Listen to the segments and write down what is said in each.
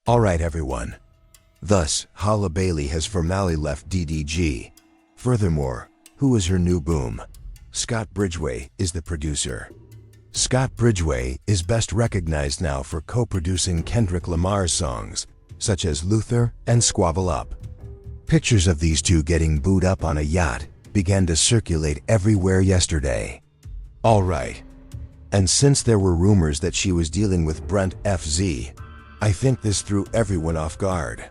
Alright everyone. Thus, Halle Bailey has formally left DDG. Furthermore, who is her new boom? Scott Bridgway is the producer. Scott Bridgway is best recognized now for co-producing Kendrick Lamar's songs, such as Luther and Squabble Up. Pictures of these two getting booed up on a yacht began to circulate everywhere yesterday. Alright. And since there were rumors that she was dealing with Brent FZ, I think this threw everyone off guard.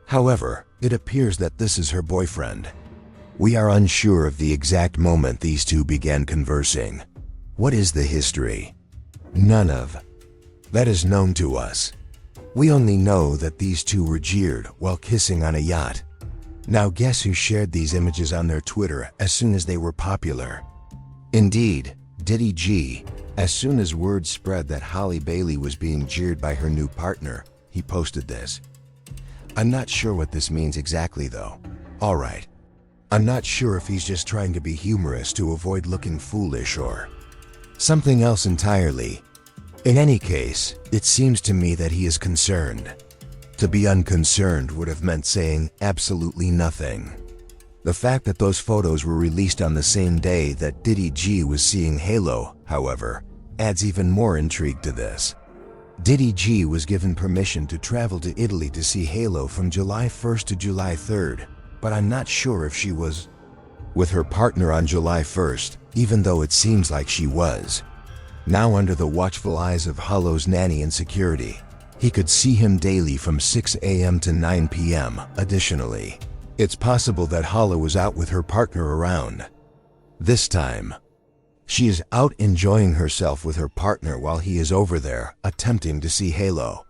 However, it appears that this is her boyfriend. We are unsure of the exact moment these two began conversing. What is the history? None of that is known to us. We only know that these two were jeered while kissing on a yacht. Now guess who shared these images on their Twitter as soon as they were popular? Indeed, DDG. As soon as word spread that Halle Bailey was being jeered by her new partner, he posted this. I'm not sure what this means exactly though. Alright. I'm not sure if he's just trying to be humorous to avoid looking foolish or something else entirely. In any case, it seems to me that he is concerned. To be unconcerned would have meant saying absolutely nothing. The fact that those photos were released on the same day that DDG was seeing Halo, however, adds even more intrigue to this. DDG was given permission to travel to Italy to see Halo from July 1st to July 3rd, but I'm not sure if she was with her partner on July 1st, even though it seems like she was. Now under the watchful eyes of Halle's nanny and security, he could see him daily from 6 a.m. to 9 p.m. Additionally, it's possible that Halle was out with her partner around. This time, she is out enjoying herself with her partner while he is over there attempting to see Halo.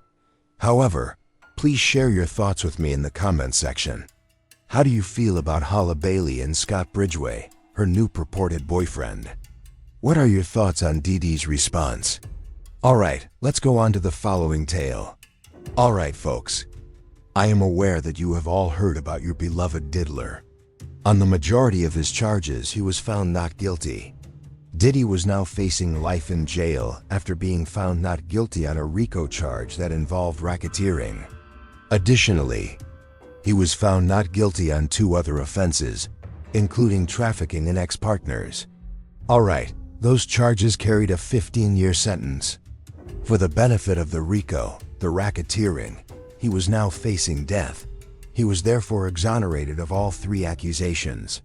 However, please share your thoughts with me in the comments section. How do you feel about Halle Bailey and Scott Bridgway, her new purported boyfriend? What are your thoughts on DD's response? Alright, let's go on to the following tale. Alright folks, I am aware that you have all heard about your beloved Diddler. On the majority of his charges, he was found not guilty. Diddy was now facing life in jail after being found not guilty on a RICO charge that involved racketeering. Additionally, he was found not guilty on 2 other offenses, including trafficking in ex-partners. Alright, those charges carried a 15-year sentence. For the benefit of the RICO, the racketeering, he was now facing death. He was therefore exonerated of all 3 accusations.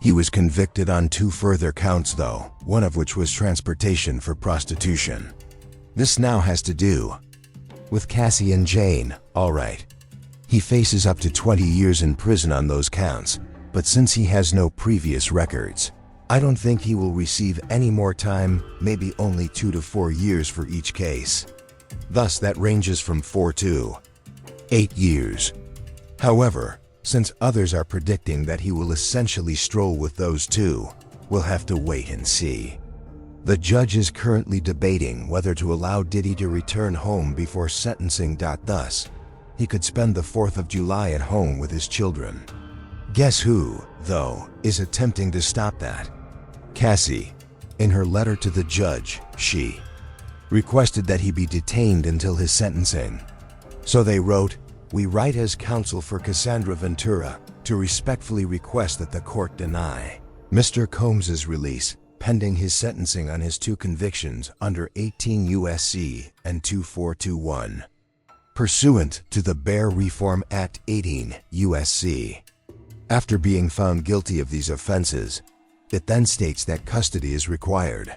He was convicted on 2 further counts though, one of which was transportation for prostitution. This now has to do with Cassie and Jane. Alright. He faces up to 20 years in prison on those counts, but since he has no previous records, I don't think he will receive any more time, maybe only 2 to 4 years for each case. Thus that ranges from 4 to 8 years. However, since others are predicting that he will essentially stroll with those 2, we'll have to wait and see. The judge is currently debating whether to allow Diddy to return home before sentencing. Thus, he could spend the 4th of July at home with his children. Guess who, though, is attempting to stop that? Cassie. In her letter to the judge, she requested that he be detained until his sentencing. So they wrote, "We write as counsel for Cassandra Ventura to respectfully request that the court deny Mr. Combs's release pending his sentencing on his 2 convictions under 18 U.S.C. and 2421. Pursuant to the Bail Reform Act 18 U.S.C. After being found guilty of these offenses, it then states that custody is required.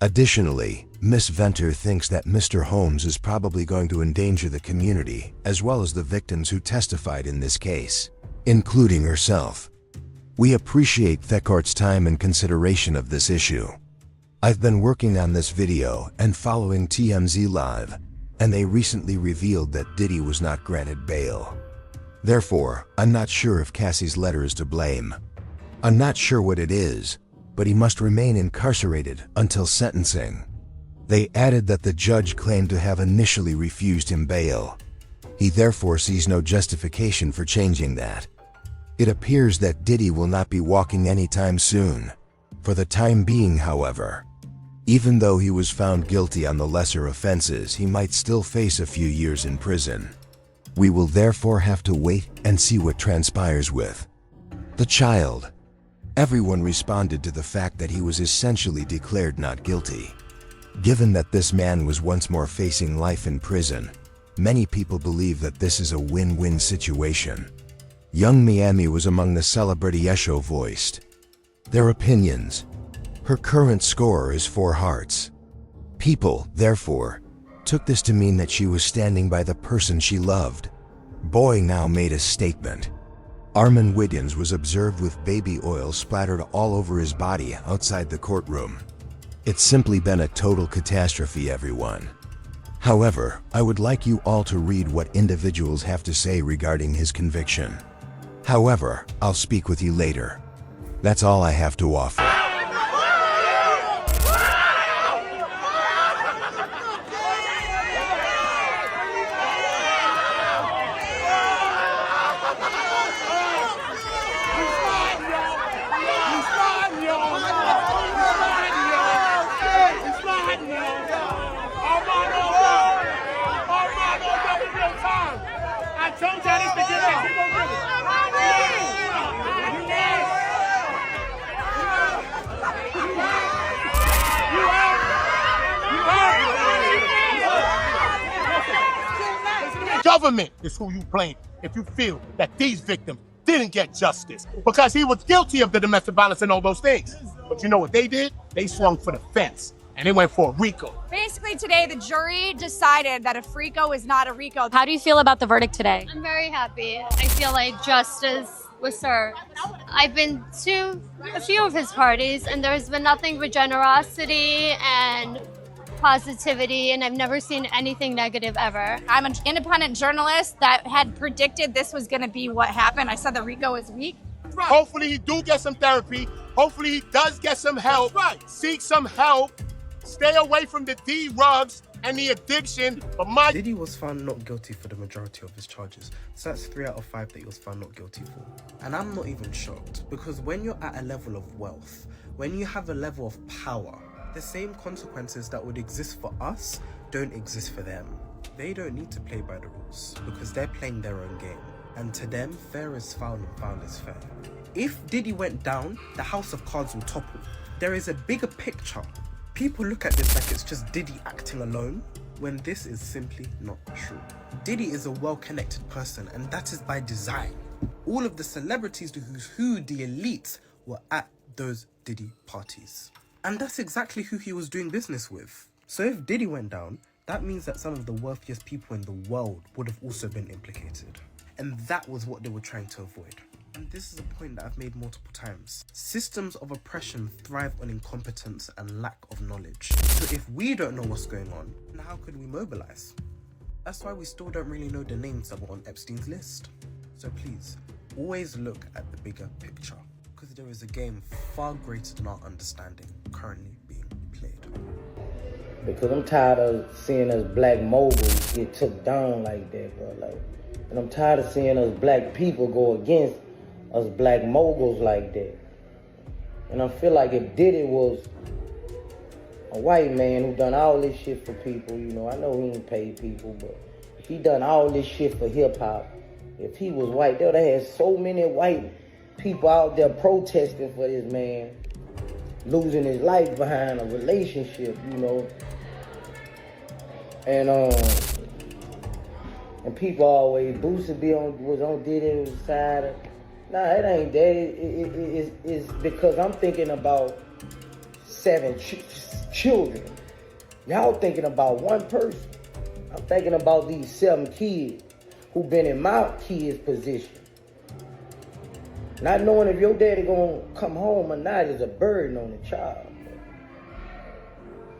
Additionally, Ms. Venter thinks that Mr. Holmes is probably going to endanger the community as well as the victims who testified in this case, including herself. We appreciate the court's time and consideration of this issue. I've been working on this video and following TMZ Live, and they recently revealed that Diddy was not granted bail. Therefore, I'm not sure if Cassie's letter is to blame. I'm not sure what it is, but he must remain incarcerated until sentencing. They added that the judge claimed to have initially refused him bail. He therefore sees no justification for changing that. It appears that Diddy will not be walking anytime soon. For the time being, however, even though he was found guilty on the lesser offenses, he might still face a few years in prison. We will therefore have to wait and see what transpires with the child. Everyone responded to the fact that he was essentially declared not guilty. Given that this man was once more facing life in prison, many people believe that this is a win-win situation. Young Miami was among the celebrity show voiced their opinions. Her current score is 4 hearts. People, therefore, took this to mean that she was standing by the person she loved. Boy now made a statement. Armin Wiggins was observed with baby oil splattered all over his body outside the courtroom. It's simply been a total catastrophe, everyone. However, I would like you all to read what individuals have to say regarding his conviction. However, I'll speak with you later. That's all I have to offer. Government is who you blame if you feel that these victims didn't get justice, because he was guilty of the domestic violence and all those things. But you know what they did? They swung for the fence and they went for a RICO. Basically today the jury decided that a FRICO is not a RICO. How do you feel about the verdict today? I'm very happy. I feel like justice was served. I've been to a few of his parties and there's been nothing but generosity and positivity, and I've never seen anything negative ever. I'm an independent journalist that had predicted this was going to be what happened. I said the RICO is weak. Hopefully he do get some therapy. Hopefully he does get some help. Seek some help. Stay away from the D-rugs and the addiction. But Diddy was found not guilty for the majority of his charges. So that's 3 out of 5 that he was found not guilty for. And I'm not even shocked, because when you're at a level of wealth, when you have a level of power, the same consequences that would exist for us don't exist for them. They don't need to play by the rules because they're playing their own game. And to them, fair is foul and foul is fair. If Diddy went down, the house of cards will topple. There is a bigger picture. People look at this like it's just Diddy acting alone, when this is simply not true. Diddy is a well-connected person, and that is by design. All of the celebrities who the elites were at those Diddy parties. And that's exactly who he was doing business with. So if Diddy went down, that means that some of the wealthiest people in the world would have also been implicated. And that was what they were trying to avoid. And this is a point that I've made multiple times. Systems of oppression thrive on incompetence and lack of knowledge. So if we don't know what's going on, then how could we mobilize? That's why we still don't really know the names that were on Epstein's list. So please, always look at the bigger picture, because there is a game far greater than our understanding currently being played. Because I'm tired of seeing us black moguls get took down like that, bro. And I'm tired of seeing us black people go against us black moguls like that. And I feel like if Diddy was a white man who done all this shit for people, you know, I know he ain't paid people, but if he done all this shit for hip hop, if he was white, they would have had so many white people out there protesting for this man losing his life behind a relationship, you know. And people always, Boosie was on Diddy's side. Nah, it ain't that. It's because I'm thinking about 7 children. Y'all thinking about one person. I'm thinking about these 7 kids who been in my kid's position. Not knowing if your daddy gonna come home or not is a burden on the child.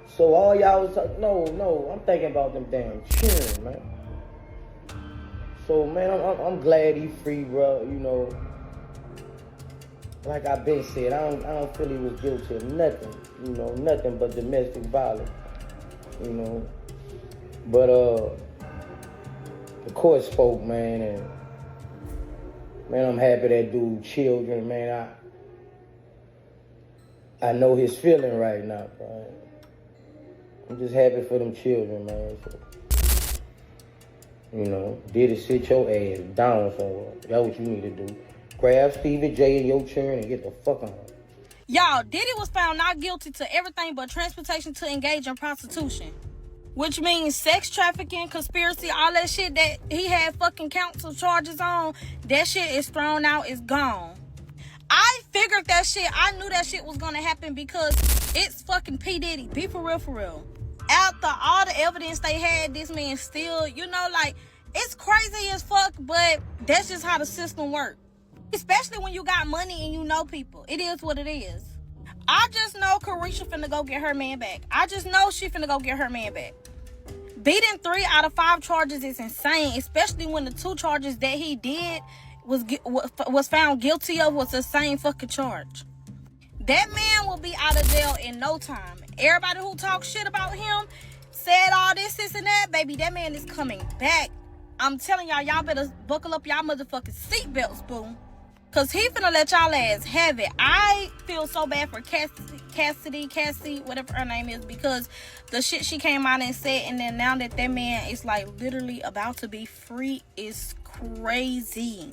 So all y'all was like, no, I'm thinking about them damn children, man. So man, I'm glad he free, bro. You know, like I've been said, I don't feel he was guilty of nothing. You know, nothing but domestic violence. You know, but the court spoke, man, and man, I'm happy that dude children, man. I know his feeling right now, bro. I'm just happy for them children, man. So, You know, Diddy, sit your ass down somewhere. That's what you need to do. Grab Stevie J in your chair and get the fuck on. Y'all, Diddy was found not guilty to everything but transportation to engage in prostitution. Which means sex trafficking, conspiracy, all that shit that he had fucking counts of charges on, that shit is thrown out, is gone. I figured that shit, I knew that shit was gonna happen because it's fucking P. Diddy. Be for real, for real. After all the evidence they had, this man still, you know, like, it's crazy as fuck, but that's just how the system works. Especially when you got money and you know people. It is what it is. I just know Carisha finna go get her man back. I just know she finna go get her man back. Beating 3 out of 5 charges is insane, especially when the 2 charges that he did was found guilty of was the same fucking charge. That man will be out of jail in no time. Everybody who talks shit about him, said all this and that, baby, that man is coming back. I'm telling y'all, y'all better buckle up y'all motherfucking seatbelts, boo. Cause he finna let y'all ass have it. I feel so bad for Cassie, whatever her name is, because the shit she came out and said, and then now that man is like literally about to be free is crazy.